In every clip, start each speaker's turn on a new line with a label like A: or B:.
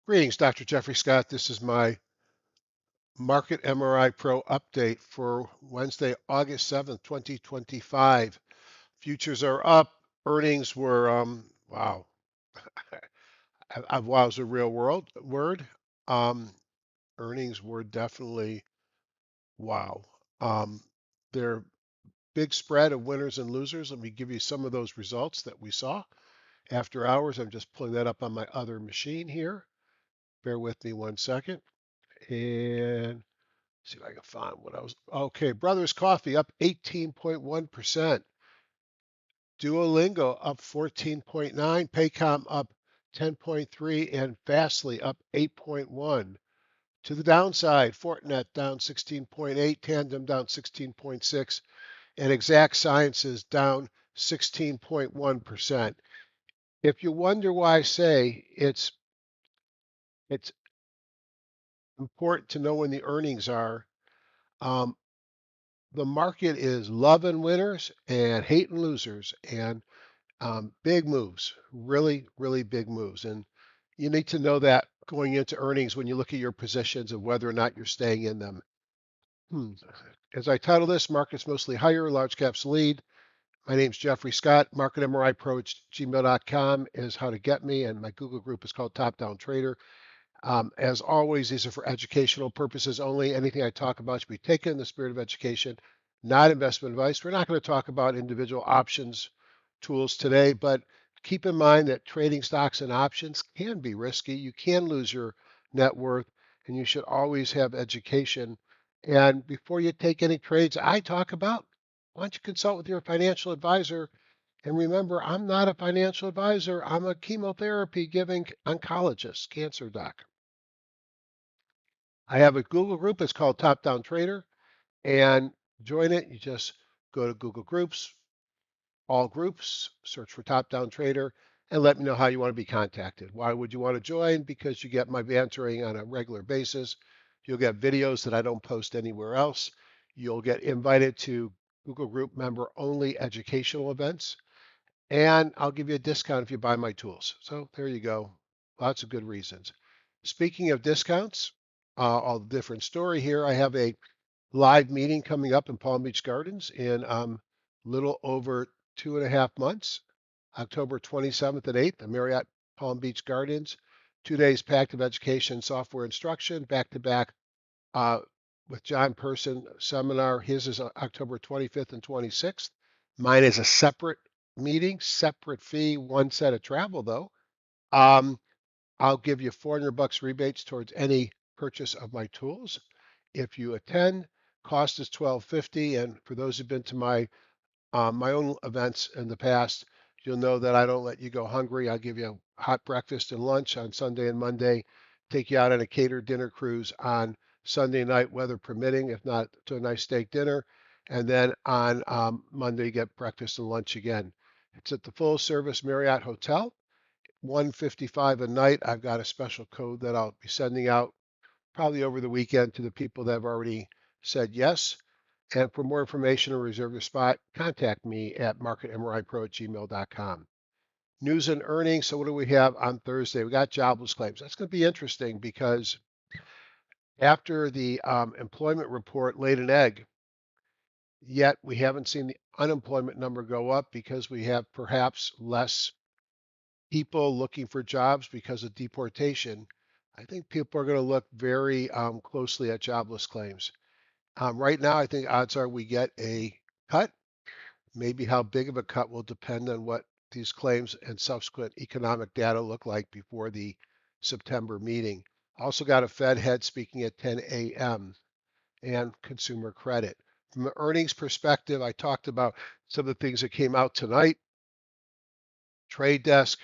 A: Greetings, Dr. Jeffrey Scott. This is my Market MRI Pro update for Wednesday, August 7th, 2025. Futures are up. Earnings were, wow, wow is a real world word. Um, Earnings were definitely wow. Um, They're big spread of winners and losers. Let me give you some of those results that we saw after hours. I'm just pulling that up on my other machine here. Bear with me one second. And see if I can find what I was. Okay, Brothers Coffee up 18.1%. Duolingo up 14.9. Paycom up 10.3, and Fastly up 8.1. To the downside, Fortinet down 16.8, Tandem down 16.6, and Exact Sciences down 16.1%. If you wonder why I say it's important to know when the earnings are, um, the market is loving winners and hating losers, and big moves, really, really big moves. And you need to know that going into earnings when you look at your positions and whether or not you're staying in them. Hmm. As I title this, markets mostly higher, large caps lead. My name's Jeffrey Scott. Market MRI Pro at gmail.com is how to get me, and my Google group is called Top Down Trader. As always, these are for educational purposes only. Anything I talk about should be taken in the spirit of education, not investment advice. We're not going to talk about individual options tools today, but keep in mind that trading stocks and options can be risky. You can lose your net worth, and you should always have education. And before you take any trades I talk about, why don't you consult with your financial advisor? And remember, I'm not a financial advisor. I'm a chemotherapy giving oncologist, cancer doc. I have a Google group. It's called Top Down Trader. And join it. You just go to Google Groups, all groups, search for Top Down Trader, and let me know how you want to be contacted. Why would you want to join? Because you get my bantering on a regular basis. You'll get videos that I don't post anywhere else. You'll get invited to Google Group member only educational events. And I'll give you a discount if you buy my tools. So there you go. Lots of good reasons. Speaking of discounts, all the different story here. I have a live meeting coming up in Palm Beach Gardens in little over 2.5 months, October 27th and 8th, the Marriott Palm Beach Gardens. 2 days packed of education, software instruction, back to back with John Person seminar. His is October 25th and 26th. Mine is a separate meeting, separate fee, one set of travel though. Um, I'll give you $400 rebates towards any purchase of my tools. If you attend, cost is $12.50. And for those who've been to my own events in the past, you'll know that I don't let you go hungry. I'll give you hot breakfast and lunch on Sunday and Monday, take you out on a catered dinner cruise on Sunday night, weather permitting, if not to a nice steak dinner. And then on Monday, you get breakfast and lunch again. It's at the full service Marriott Hotel, 155 a night. I've got a special code that I'll be sending out probably over the weekend to the people that have already said yes. And for more information or reserve your spot, contact me at marketmripro@gmail.com. News and earnings. So what do we have on Thursday? We got jobless claims. That's going to be interesting because after the employment report laid an egg, yet we haven't seen the unemployment number go up because we have perhaps less people looking for jobs because of deportation. I think people are going to look very closely at jobless claims. Right now, I think odds are we get a cut. Maybe how big of a cut will depend on what these claims and subsequent economic data look like before the September meeting. Also got a Fed head speaking at 10 a.m. and consumer credit. From an earnings perspective, I talked about some of the things that came out tonight. Trade desk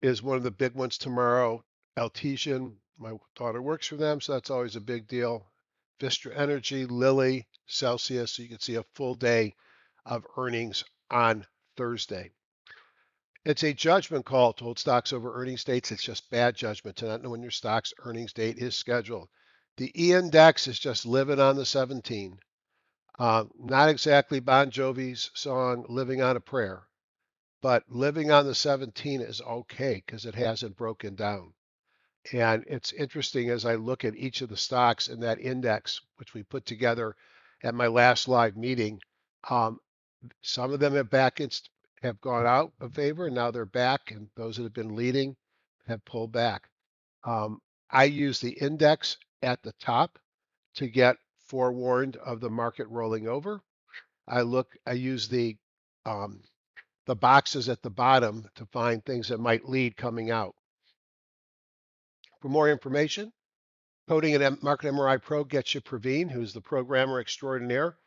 A: is one of the big ones tomorrow. Altesian, my daughter works for them, so that's always a big deal. Vistra Energy, Lilly, Celsius. So you can see a full day of earnings on Thursday. It's a judgment call to hold stocks over earnings dates. It's just bad judgment to not know when your stock's earnings date is scheduled. The E index is just living on the 17. Not exactly Bon Jovi's song "Living on a Prayer," but living on the 17 is okay because it hasn't broken down. And it's interesting as I look at each of the stocks in that index, which we put together at my last live meeting. Um, some of them have gone out of favor, and now they're back, and those that have been leading have pulled back. Um, I use the index at the top to get forewarned of the market rolling over. I use the boxes at the bottom to find things that might lead coming out. For more information, coding at Market MRI Pro gets you Praveen, who's the programmer extraordinaire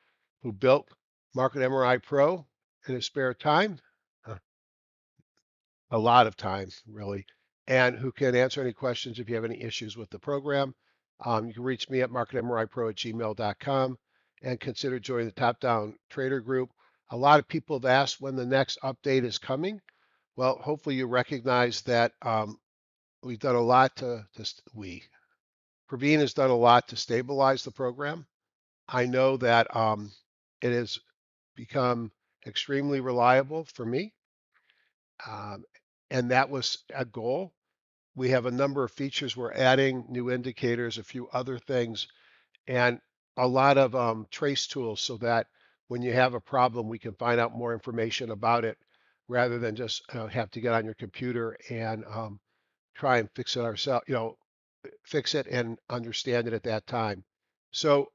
A: who built Market MRI Pro in his spare time, a lot of time, really, and who can answer any questions if you have any issues with the program. You can reach me at marketmripro@gmail.com and consider joining the Top Down Trader Group. A lot of people have asked when the next update is coming. Well, hopefully you recognize that we've done a lot Praveen has done a lot to stabilize the program. I know that it has become extremely reliable for me, um, and that was a goal. We have a number of features we're adding, new indicators, a few other things, and a lot of trace tools so that when you have a problem, we can find out more information about it rather than just have to get on your computer and try and fix it ourselves, fix it and understand it at that time. So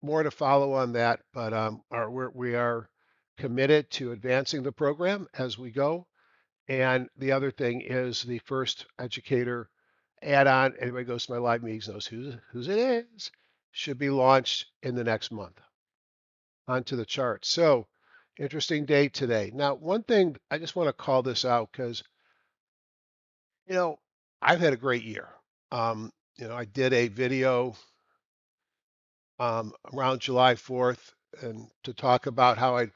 A: more to follow on that, but we are committed to advancing the program as we go. And the other thing is the first educator add-on. Anybody goes to my live meetings knows whose it is. Should be launched in the next month. Onto the chart. So interesting day today. Now, one thing I just want to call this out because you know I've had a great year. I did a video around July 4th and to talk about how I'd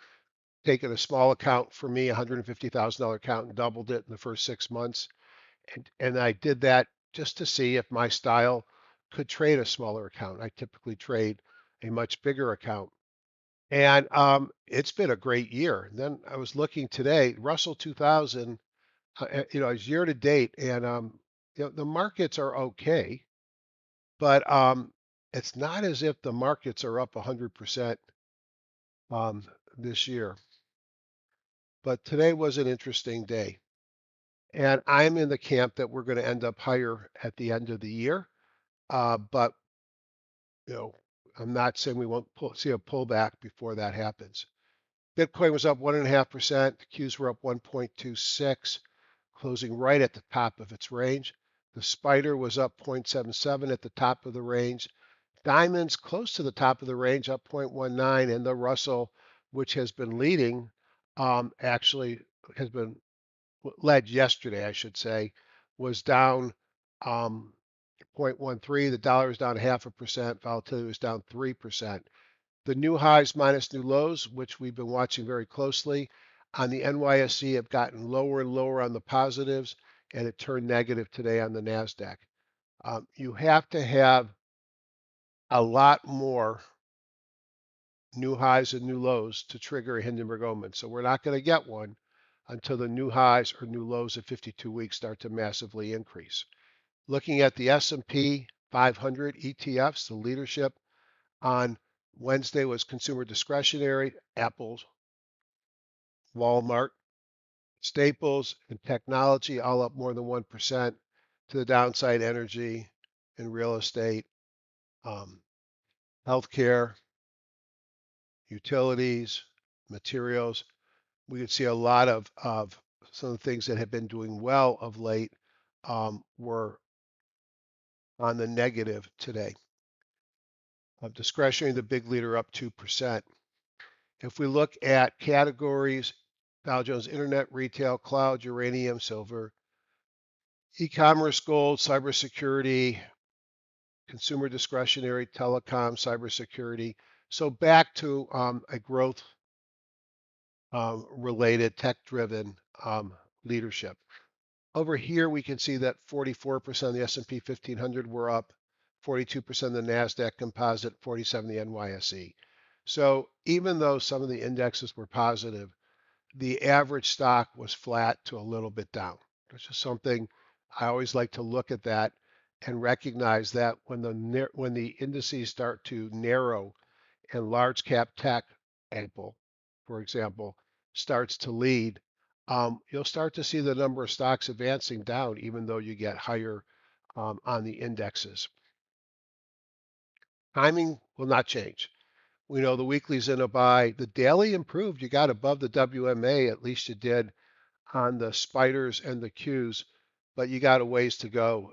A: taken a small account for me, $150,000 account, and doubled it in the first 6 months. And I did that just to see if my style could trade a smaller account. I typically trade a much bigger account. And it's been a great year. And then I was looking today, Russell 2000, is year to date, and the markets are okay, but it's not as if the markets are up 100% um, this year. But today was an interesting day. And I'm in the camp that we're going to end up higher at the end of the year. But, you know, I'm not saying we won't see a pullback before that happens. Bitcoin was up 1.5%. The Qs were up 1.26, closing right at the top of its range. The Spider was up 0.77 at the top of the range. Diamonds close to the top of the range, up 0.19, and the Russell, which has been leading, actually has been led yesterday, I should say, was down 0.13. The dollar is down 0.5%. Volatility was down 3%. The new highs minus new lows, which we've been watching very closely on the NYSE, have gotten lower and lower on the positives, and it turned negative today on the NASDAQ. You have to have a lot more new highs and new lows to trigger a Hindenburg Omen. So we're not going to get one until the new highs or new lows at 52 weeks start to massively increase. Looking at the S&P 500 ETFs, the leadership on Wednesday was consumer discretionary, Apple, Walmart, Staples, and technology all up more than 1%. To the downside, energy and real estate, um, healthcare, utilities, materials. We could see a lot of some of the things that have been doing well of late were on the negative today. Discretionary, the big leader, up 2%. If we look at categories, Dow Jones Internet, Retail, Cloud, Uranium, Silver, E-commerce, Gold, Cybersecurity, Consumer Discretionary, Telecom, Cybersecurity. So back to a growth related, tech-driven leadership. Over here, we can see that 44% of the S&P 1500 were up, 42% of the NASDAQ composite, 47% the NYSE. So even though some of the indexes were positive, the average stock was flat to a little bit down. It's just something I always like to look at that. and recognize that when the indices start to narrow and large cap tech, Apple, for example, starts to lead, you'll start to see the number of stocks advancing down, even though you get higher on the indexes. Timing will not change. We know the weekly's in a buy. The daily improved. You got above the WMA, at least you did on the spiders and the Qs, but you got a ways to go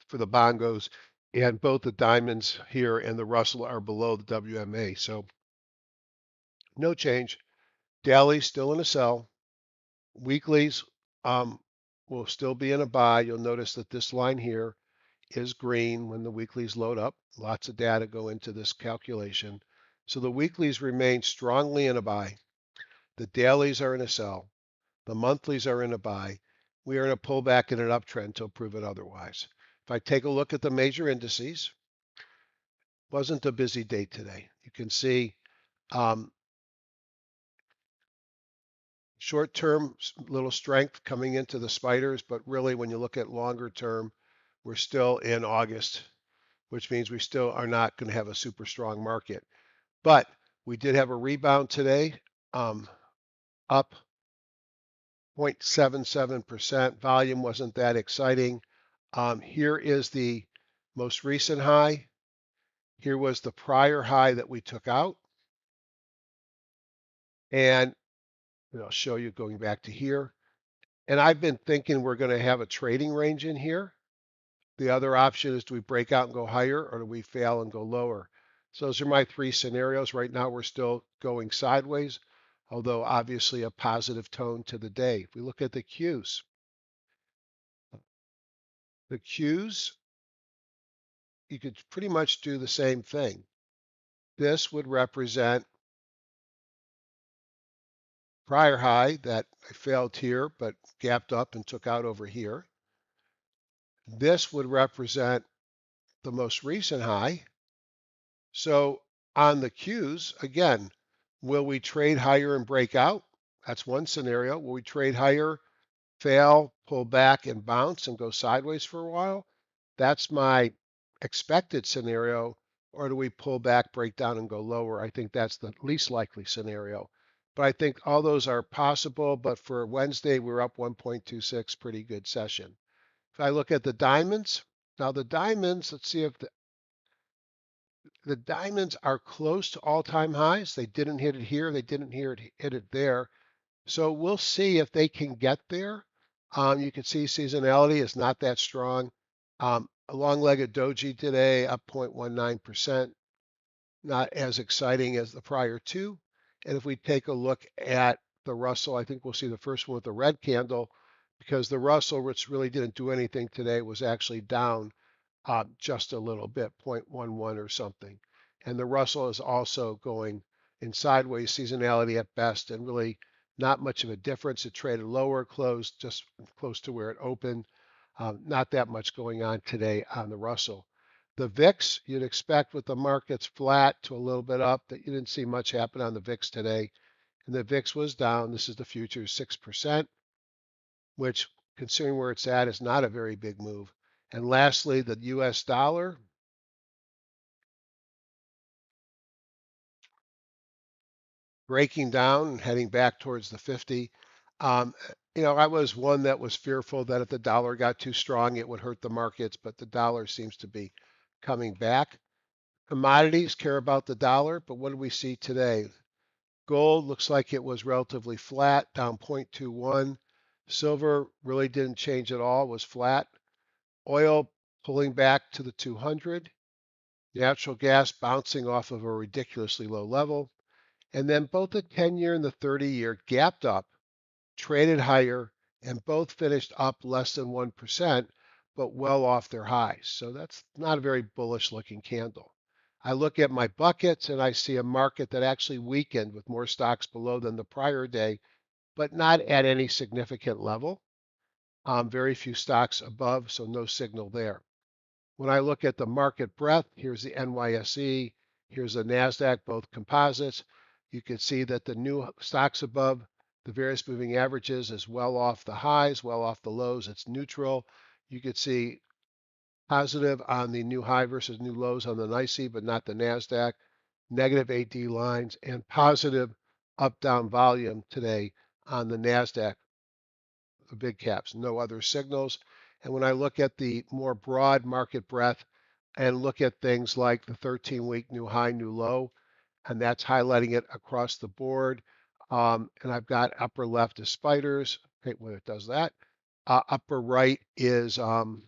A: for the bongos. And both the diamonds here and the Russell are below the WMA. So no change. Daily still in a sell. Weeklies um, will still be in a buy. You'll notice that this line here is green when the weeklies load up. Lots of data go into this calculation. So the weeklies remain strongly in a buy. The dailies are in a sell. The monthlies are in a buy. We are in a pullback and an uptrend to prove it otherwise. If I take a look at the major indices, wasn't a busy day today. You can see um, short-term little strength coming into the spiders, but really when you look at longer term, we're still in August, which means we still are not going to have a super strong market. But we did have a rebound today, up 0.77%. Volume wasn't that exciting. Here is the most recent high. Here was the prior high that we took out. And I'll show you going back to here. And I've been thinking we're going to have a trading range in here. The other option is, do we break out and go higher, or do we fail and go lower? So those are my three scenarios. Right now, we're still going sideways, although obviously a positive tone to the day. If we look at the Qs, you could pretty much do the same thing. This would represent prior high that I failed here, but gapped up and took out over here. This would represent the most recent high. So on the Qs, again, will we trade higher and break out? That's one scenario. Will we trade higher, fail, pull back and bounce and go sideways for a while? That's my expected scenario. Or do we pull back, break down and go lower? I think that's the least likely scenario. But I think all those are possible. But for Wednesday, we're up 1.26, pretty good session. If I look at the diamonds, now the diamonds, let's see if the diamonds are close to all-time highs. They didn't hit it here. They didn't hit it there. So we'll see if they can get there. You can see seasonality is not that strong. A long-legged doji today up 0.19%, not as exciting as the prior two. And if we take a look at the Russell, I think we'll see the first one with the red candle, because the Russell, which really didn't do anything today, was actually down just a little bit, 0.11 or something. And the Russell is also going in sideways seasonality at best, and really not much of a difference. It traded lower, closed just close to where it opened. Not that much going on today on the Russell. The VIX, you'd expect with the markets flat to a little bit up, that you didn't see much happen on the VIX today. And the VIX was down. This is the futures 6%, which, considering where it's at, is not a very big move. And lastly, the US dollar, breaking down and heading back towards the 50. I was one that was fearful that if the dollar got too strong, it would hurt the markets, but the dollar seems to be coming back. Commodities care about the dollar, but what do we see today? Gold looks like it was relatively flat, down 0.21. Silver really didn't change at all, was flat. Oil pulling back to the 200. Natural gas bouncing off of a ridiculously low level. And then both the 10-year and the 30-year gapped up, traded higher, and both finished up less than 1%, but well off their highs. So that's not a very bullish looking candle. I look at my buckets and I see a market that actually weakened with more stocks below than the prior day, but not at any significant level. Very few stocks above, so no signal there. When I look at the market breadth, here's the NYSE, here's the NASDAQ, both composites. You can see that the new stocks above the various moving averages is well off the highs, well off the lows. It's neutral. You could see positive on the new high versus new lows on the NYSE, but not the NASDAQ, negative AD lines, and positive up-down volume today on the NASDAQ, the big caps, no other signals. And when I look at the more broad market breadth and look at things like the 13-week new high, new low, and that's highlighting it across the board. And I've got upper left is spiders. Okay, when it does that. Upper right is the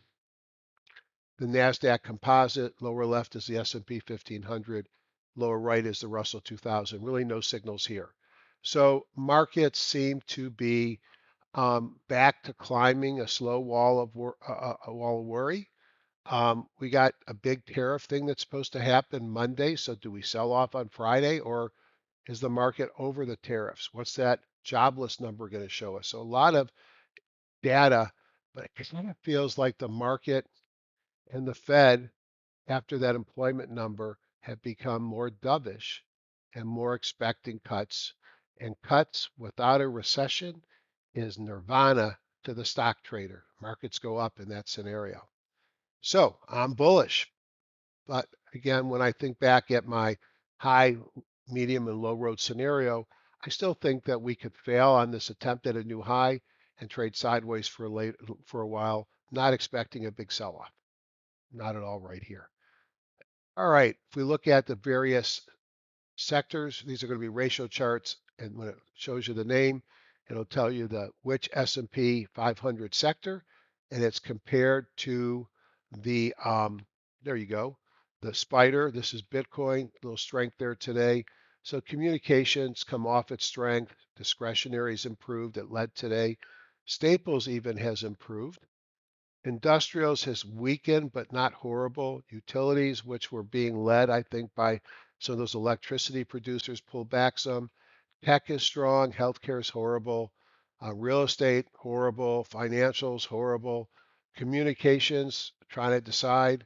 A: NASDAQ composite. Lower left is the S&P 1500. Lower right is the Russell 2000. Really no signals here. So markets seem to be back to climbing a slow wall of worry. We got a big tariff thing that's supposed to happen Monday. So do we sell off on Friday, or is the market over the tariffs? What's that jobless number going to show us? So a lot of data, but it kind of feels like the market and the Fed, after that employment number, have become more dovish and more expecting cuts. And cuts without a recession is nirvana to the stock trader. Markets go up in that scenario. So I'm bullish. But again, when I think back at my high, medium, and low road scenario, I still think that we could fail on this attempt at a new high and trade sideways for a while, not expecting a big sell-off. Not at all right here. All right, if we look at the various sectors, these are going to be ratio charts, and when it shows you the name, it'll tell you which S&P 500 sector, and it's compared to the there you go, the spider. This is Bitcoin, a little strength there today. So communications come off its strength, discretionary's improved, it led today. Staples even has improved. Industrials has weakened, but not horrible. Utilities, which were being led, I think, by some of those electricity producers, pulled back some. Tech is strong. Healthcare is horrible. Real estate, horrible. Financials, horrible. Communications, trying to decide.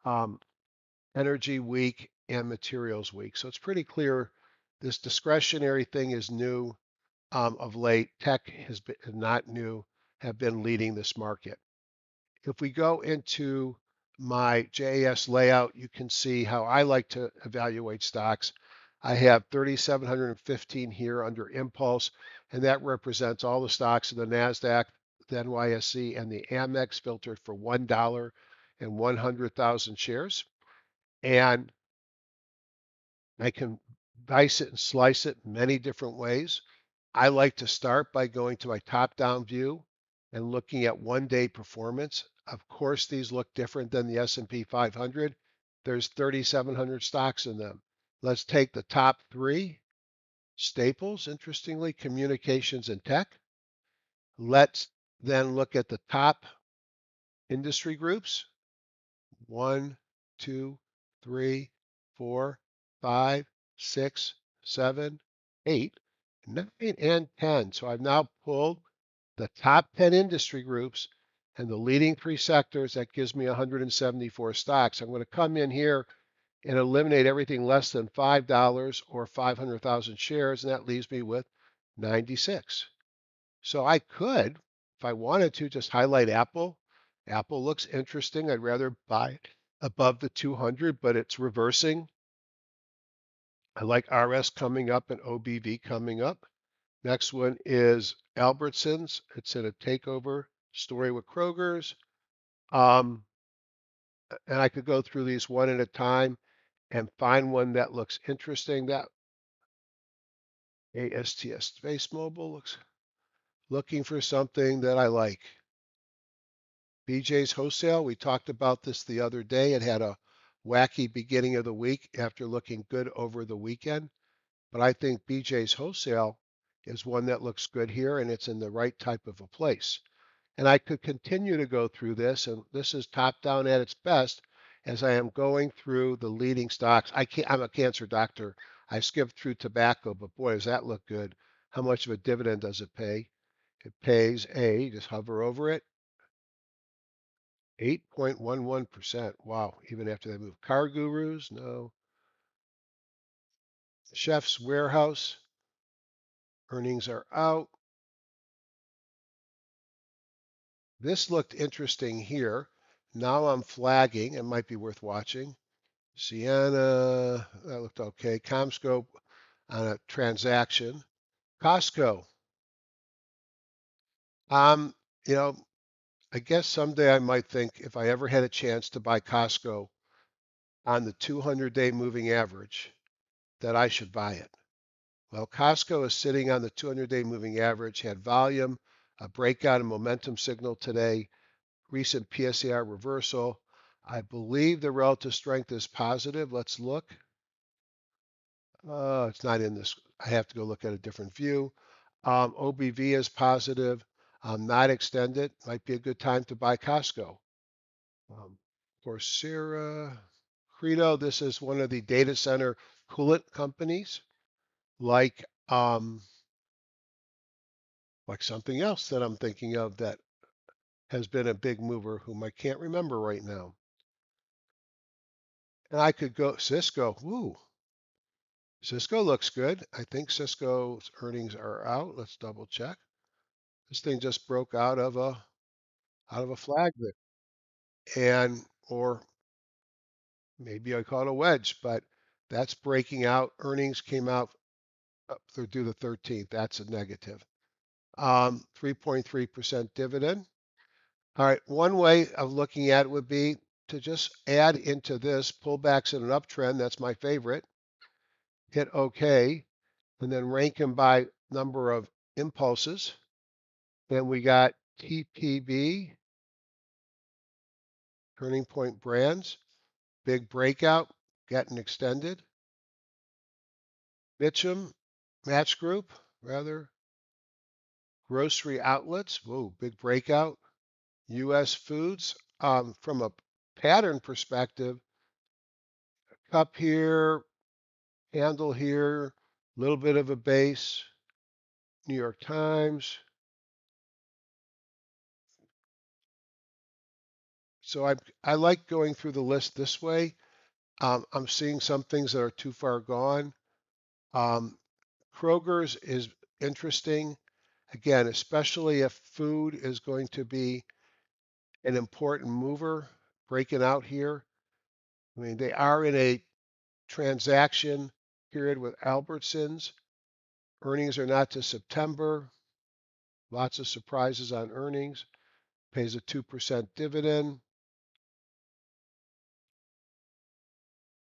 A: Um, Energy, weak. And materials, weak. So it's pretty clear this discretionary thing is new of late. Tech has been not new, have been leading this market. If we go into my JAS layout, you can see how I like to evaluate stocks. I have 3,715 here under impulse, and that represents all the stocks in the NASDAQ, the NYSE, and the Amex filtered for $1 and 100,000 shares. And I can dice it and slice it many different ways. I like to start by going to my top-down view and looking at one-day performance. Of course, these look different than the S&P 500. There's 3,700 stocks in them. Let's take the top three. Staples, interestingly, communications and tech. Let's then look at the top industry groups. 1, 2, 3, 4, 5, 6, 7, 8, 9, and 10. So I've now pulled the top 10 industry groups and the leading three sectors. That gives me 174 stocks. I'm going to come in here and eliminate everything less than $5 or 500,000 shares, and that leaves me with 96. So I could, if I wanted to, just highlight Apple. Apple looks interesting. I'd rather buy it above the 200, but it's reversing. I like RS coming up and OBV coming up. Next one is Albertsons. It's in a takeover story with Kroger's. And I could go through these one at a time and find one that looks interesting. That ASTS Space Mobile looks looking for something that I like. BJ's Wholesale, we talked about this the other day. It had a wacky beginning of the week after looking good over the weekend. But I think BJ's Wholesale is one that looks good here, and it's in the right type of a place. And I could continue to go through this, and this is top down at its best as I am going through the leading stocks. I'm a cancer doctor. I skipped through tobacco, but boy, does that look good. How much of a dividend does it pay? It pays just hover over it, 8.11%. Wow, even after they move. Car Gurus, no. Chef's Warehouse, earnings are out. This looked interesting here. Now I'm flagging. It might be worth watching. Sienna, that looked okay. Comscope on a transaction. Costco. Um, you know, I guess someday I might think if I ever had a chance to buy Costco on the 200-day moving average, that I should buy it. Well, Costco is sitting on the 200-day moving average, had volume, a breakout and momentum signal today, recent PSAR reversal. I believe the relative strength is positive. Let's look. It's not in this. I have to go look at a different view. OBV is positive, not extended. Might be a good time to buy Costco. Um, Coursera, Credo. This is one of the data center coolant companies, like um, like something else that I'm thinking of that has been a big mover, whom I can't remember right now. And I could go Cisco. Ooh, Cisco looks good. I think Cisco's earnings are out. Let's double check. This thing just broke out of a flag there, and or maybe I call it a wedge, but that's breaking out. Earnings came out up through the 13th. That's a negative. 3.3% dividend. All right, one way of looking at it would be to just add into this pullbacks in an uptrend. That's my favorite. Hit OK, and then rank them by number of impulses. Then we got TPB, Turning Point Brands, big breakout, getting extended. Mitchum, Match Group, rather. Grocery outlets, whoa, big breakout. U.S. Foods, from a pattern perspective, cup here, handle here, a little bit of a base. New York Times. So I like going through the list this way. I'm seeing some things that are too far gone. Um, Kroger's is interesting. Again, especially if food is going to be an important mover breaking out here. I mean, they are in a transaction period with Albertsons. Earnings are not to September. Lots of surprises on earnings. Pays a 2% dividend.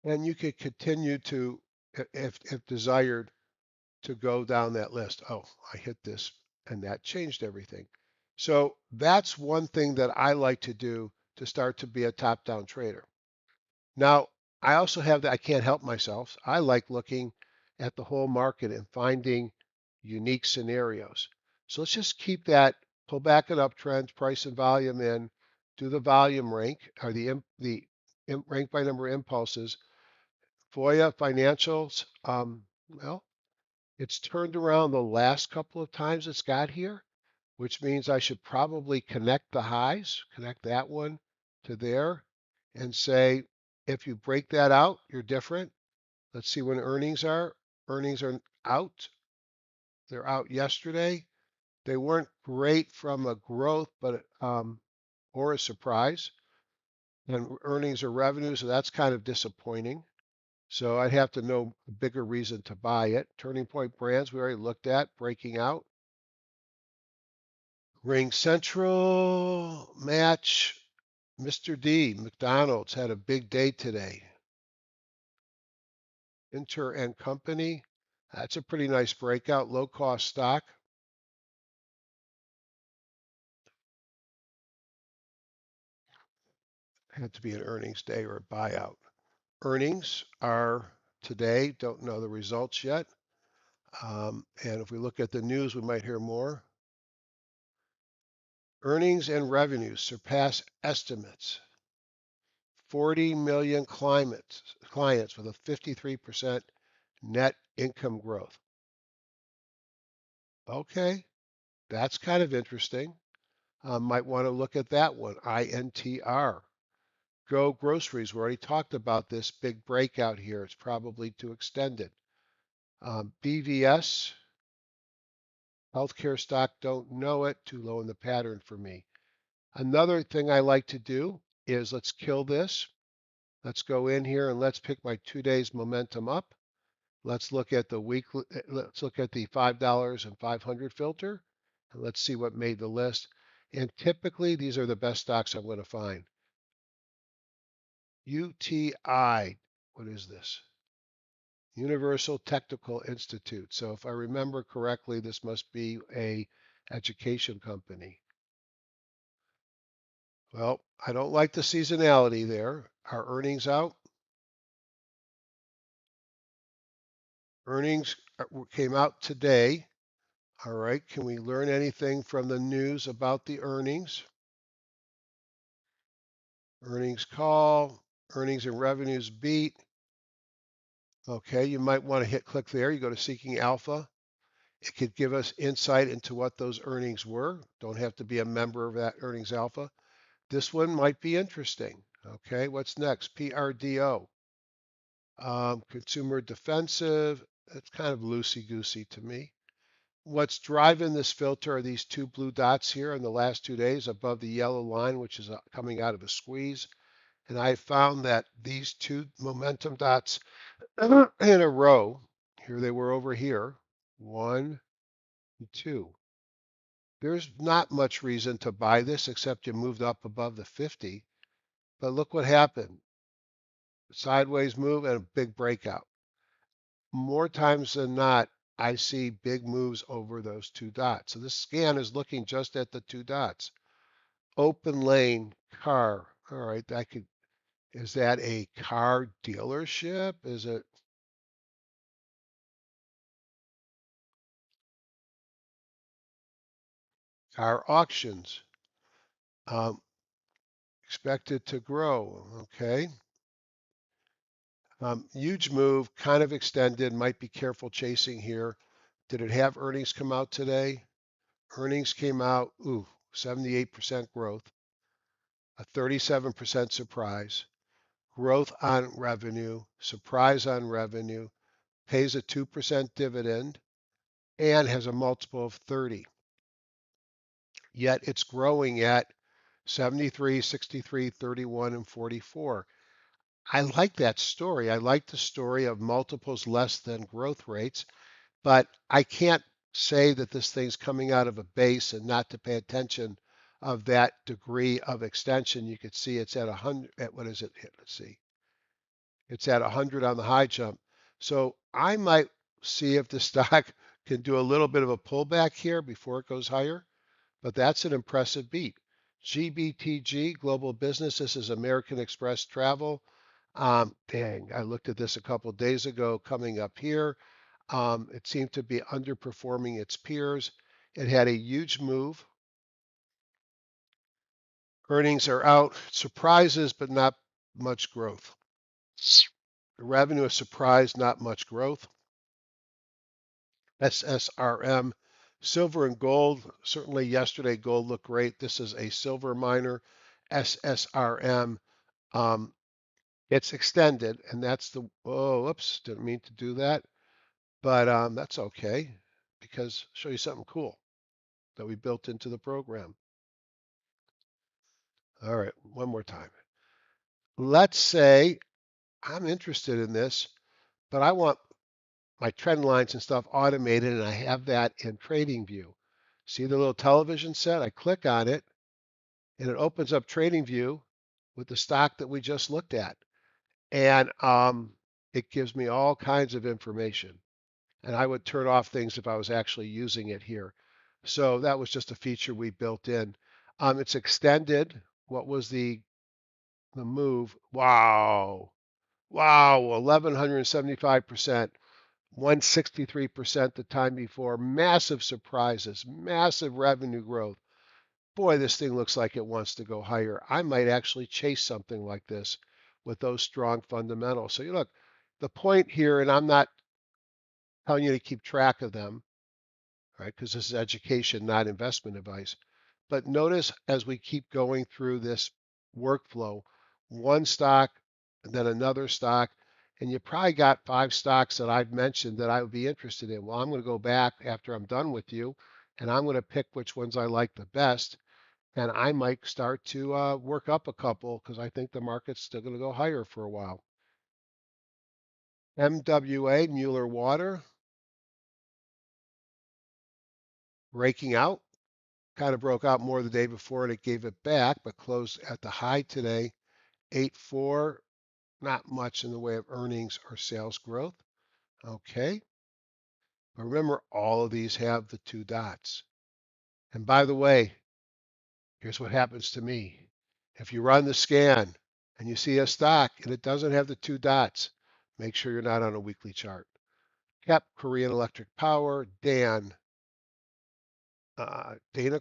A: And you could continue to, if desired, to go down that list. Oh, I hit this and that changed everything. So that's one thing that I like to do to start to be a top-down trader. Now, I also have that I can't help myself. I like looking at the whole market and finding unique scenarios. So let's just keep that, pull back an uptrend, price and volume in, do the volume rank, or the rank by number of impulses. Voya Financials, well, it's turned around the last couple of times it's got here, which means I should probably connect the highs, connect that one to there, and say, if you break that out, you're different. Let's see when earnings are. Earnings are out. They're out yesterday. They weren't great from a growth, but or a surprise. And earnings or revenue, so that's kind of disappointing. So I'd have to know a bigger reason to buy it. Turning Point Brands, we already looked at, breaking out. Ring Central, Match, Mr. D, McDonald's had a big day today. Inter and Company, that's a pretty nice breakout, low cost stock. Had to be an earnings day or a buyout. Earnings are today, don't know the results yet. And if we look at the news, we might hear more. Earnings and revenues surpass estimates. 40 million clients with a 53% net income growth. Okay, that's kind of interesting. Might want to look at that one. INTR. Go Groceries. We already talked about this big breakout here. It's probably too extended. BVS, healthcare stock, don't know it. Too low in the pattern for me. Another thing I like to do is let's kill this. Let's go in here and let's pick my 2 days momentum up. Let's look at the weekly, let's look at the $5 and 500 filter, and let's see what made the list. And typically, these are the best stocks I'm going to find. UTI, what is this? Universal Technical Institute. So if I remember correctly, this must be a education company. Well, I don't like the seasonality there. Our earnings out. Earnings came out today. All right, can we learn anything from the news about the earnings? Earnings call, earnings and revenues beat. Okay, you might want to click there. You go to Seeking Alpha. It could give us insight into what those earnings were. Don't have to be a member of that earnings alpha. This one might be interesting. Okay, what's next? PRDO. Consumer defensive. It's kind of loosey-goosey to me. What's driving this filter are these two blue dots here in the last 2 days above the yellow line, which is coming out of a squeeze. And I found that these two momentum dots in a row, here they were over here, 1 and 2. There's not much reason to buy this except you moved up above the 50. But look what happened. Sideways move and a big breakout. More times than not, I see big moves over those two dots. So this scan is looking just at the two dots. Open lane car. All right, is that a car dealership? Is it car auctions? Um, Expected to grow. Okay. Huge move, kind of extended. Might be careful chasing here. Did it have earnings come out today? Earnings came out, 78% growth, a 37% surprise, growth on revenue, surprise on revenue, pays a 2% dividend, and has a multiple of 30. Yet it's growing at 73, 63, 31, and 44. I like that story. I like the story of multiples less than growth rates, but I can't say that this thing's coming out of a base and not to pay attention of that degree of extension. You could see it's at 100, at what is it? Let's see. It's at 100 on the high jump. So I might see if the stock can do a little bit of a pullback here before it goes higher, but that's an impressive beat. GBTG, Global Business, this is American Express Travel. Dang, I looked at this a couple of days ago coming up here. It seemed to be underperforming its peers. It had a huge move. Earnings are out. Surprises, but not much growth. The revenue is surprised, not much growth. SSRM, silver and gold. Certainly yesterday gold looked great. This is a silver miner. SSRM. Um, it's extended, and that's the, oh, oops, didn't mean to do that. But that's okay because I'll show you something cool that we built into the program. All right, one more time. Let's say I'm interested in this, but I want my trend lines and stuff automated, and I have that in Trading View. See the little television set? I click on it, and it opens up Trading View with the stock that we just looked at. And it gives me all kinds of information. And I would turn off things if I was actually using it here. So that was just a feature we built in. It's extended. What was the move? Wow. Wow. 1,175%, 163% the time before. Massive surprises, massive revenue growth. Boy, this thing looks like it wants to go higher. I might actually chase something like this with those strong fundamentals. So you look, the point here, and I'm not telling you to keep track of them, right? Because this is education, not investment advice. But notice as we keep going through this workflow, one stock, then another stock, and you probably got 5 stocks that I've mentioned that I would be interested in. Well, I'm going to go back after I'm done with you, and I'm going to pick which ones I like the best. And I might start to work up a couple because I think the market's still going to go higher for a while. MWA, Mueller Water, breaking out. Kind of broke out more the day before and it gave it back, but closed at the high today, 8.4. Not much in the way of earnings or sales growth. Okay. But remember, all of these have the two dots. And by the way, here's what happens to me. If you run the scan and you see a stock and it doesn't have the two dots, make sure you're not on a weekly chart. Cap, Korean Electric Power, Dana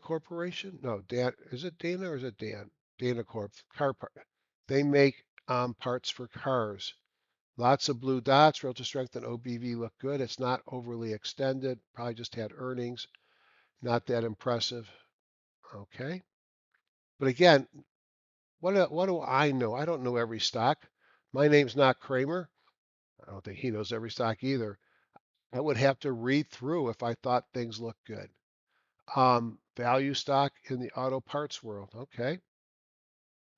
A: Corporation? No, Dan, is it Dana or is it Dan? Dana Corp, car part. They make parts for cars. Lots of blue dots, relative strength and OBV look good. It's not overly extended, probably just had earnings. Not that impressive. Okay. But again, what do I know? I don't know every stock. My name's not Kramer. I don't think he knows every stock either. I would have to read through if I thought things looked good. Value stock in the auto parts world. Okay.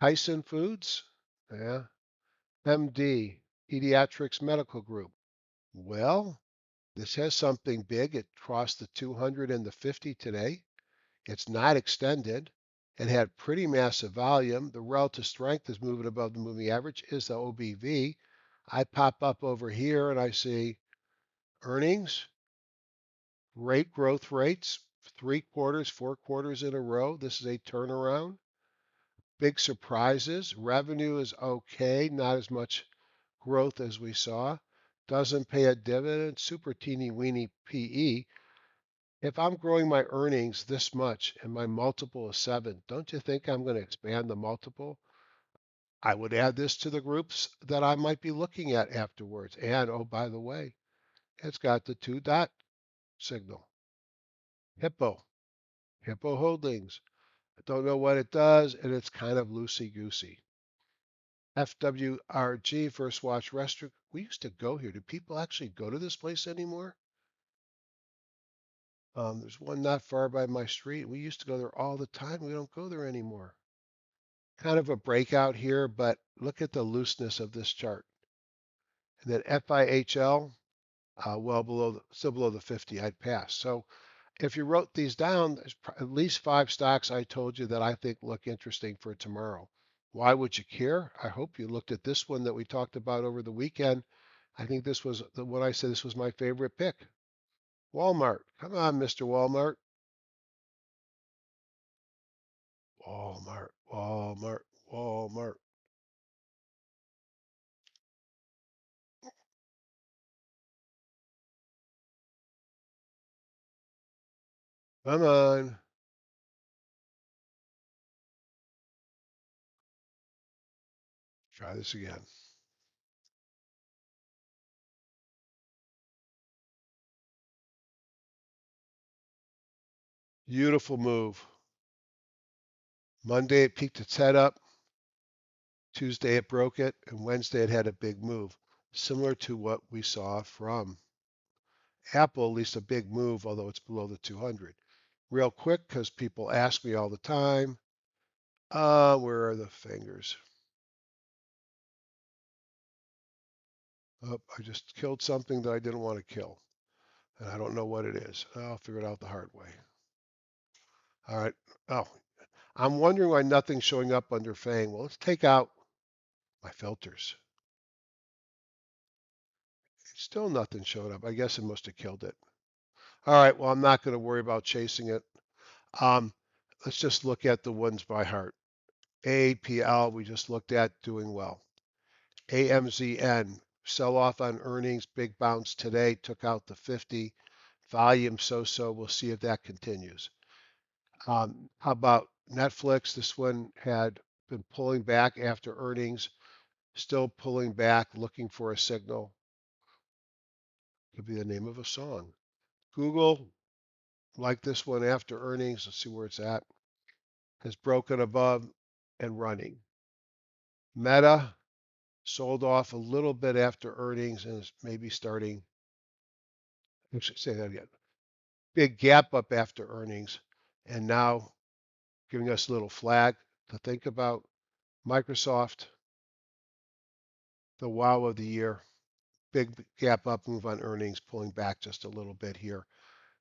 A: Tyson Foods. Yeah. MD, Pediatrics Medical Group. Well, this has something big. It crossed the 200 and the 50 today. It's not extended. It had pretty massive volume. The relative strength is moving above the moving average, is the OBV. I pop up over here and I see earnings, rate growth rates, 3 quarters, 4 quarters in a row. This is a turnaround. Big surprises. Revenue is okay, not as much growth as we saw. Doesn't pay a dividend, super teeny weeny PE. If I'm growing my earnings this much and my multiple is 7, don't you think I'm going to expand the multiple? I would add this to the groups that I might be looking at afterwards. And oh, by the way, it's got the two dot signal. Hippo, Hippo Holdings. I don't know what it does, and it's kind of loosey goosey. FWRG, First Watch Restaurant. We used to go here. Do people actually go to this place anymore? There's one not far by my street. We used to go there all the time. We don't go there anymore. Kind of a breakout here, but look at the looseness of this chart. And then FIHL, well below, still below the 50, I'd pass. So if you wrote these down, there's at least 5 stocks I told you that I think look interesting for tomorrow. Why would you care? I hope you looked at this one that we talked about over the weekend. I think this was the one I said this was my favorite pick. Walmart. Come on, Mr. Walmart. Walmart, Walmart, Walmart. Come on. Try this again. Beautiful move. Monday it peaked its head up. Tuesday it broke it. And Wednesday it had a big move. Similar to what we saw from Apple, at least a big move, although it's below the 200. Real quick, because people ask me all the time, where are the fingers? Oh, I just killed something that I didn't want to kill. And I don't know what it is. I'll figure it out the hard way. All right. Oh, I'm wondering why nothing's showing up under Fang. Well, let's take out my filters. Still nothing showed up. I guess it must have killed it. All right. Well, I'm not going to worry about chasing it. Um, let's just look at the ones by heart. AAPL, we just looked at doing well. AMZN, sell off on earnings, big bounce today, took out the 50. Volume so-so. We'll see if that continues. How about Netflix? This one had been pulling back after earnings, still pulling back, looking for a signal. Could be the name of a song. Google, like this one after earnings, let's see where it's at, has broken above and running. Meta sold off a little bit after earnings and is maybe starting, I should say that again, big gap up after earnings and now giving us a little flag to think about. Microsoft, the wow of the year, big gap up move on earnings, pulling back just a little bit here.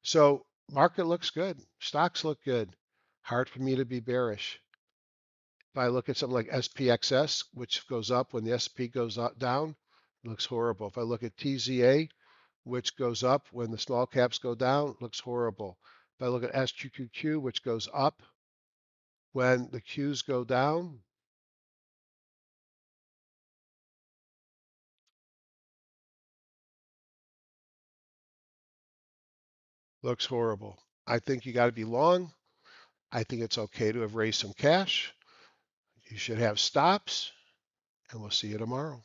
A: So market looks good. Stocks look good. Hard for me to be bearish. If I look at something like SPXS, which goes up when the SP goes up, down, it looks horrible. If I look at TZA, which goes up when the small caps go down, it looks horrible. If I look at SQQQ, which goes up when the Qs go down, looks horrible. I think you got to be long. I think it's okay to have raised some cash. You should have stops, and we'll see you tomorrow.